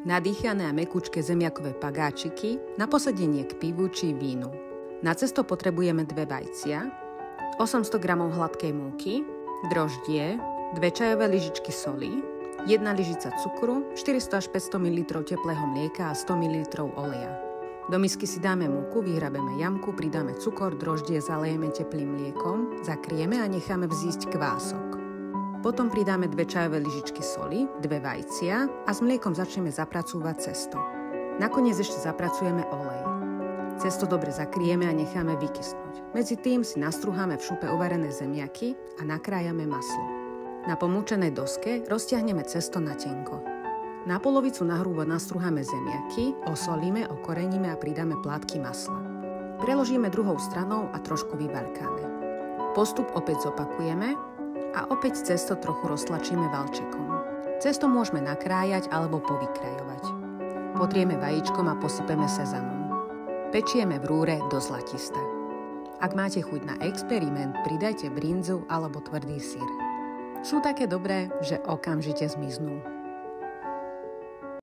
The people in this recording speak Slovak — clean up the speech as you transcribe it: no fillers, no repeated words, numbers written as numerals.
Nadýchané a mäkúčke zemiakové pagáčiky na posedenie k pivu či vínu. Na cesto potrebujeme 2 vajcia, 800 g hladkej múky, droždie, 2 čajové lyžičky soli, 1 lyžica cukru, 400 až 500 ml teplého mlieka a 100 ml oleja. Do misky si dáme múku, vyhrabeme jamku, pridáme cukor, droždie, zalejeme teplým mliekom, zakrieme a necháme vzísť kvások. Potom pridáme 2 čajové lyžičky soli, 2 vajcia a s mliekom začneme zapracúvať cesto. Nakoniec ešte zapracujeme olej. Cesto dobre zakrieme a necháme vykysnúť. Medzi tým si nastruháme v šupe uvarené zemiaky a nakrájame maslo. Na pomúčenej doske roztiahneme cesto na tenko. Na polovicu nahrúbo nastruháme zemiaky, osolíme, okoreníme a pridáme plátky masla. Preložíme druhou stranou a trošku vyvarkáme. Postup opäť zopakujeme a opäť cesto trochu roztlačíme valčekom. Cesto môžeme nakrájať alebo povykrajovať. Potrieme vajíčkom a posypeme sezamom. Pečieme v rúre do zlatista. Ak máte chuť na experiment, pridajte brinzu alebo tvrdý syr. Sú také dobré, že okamžite zmiznú.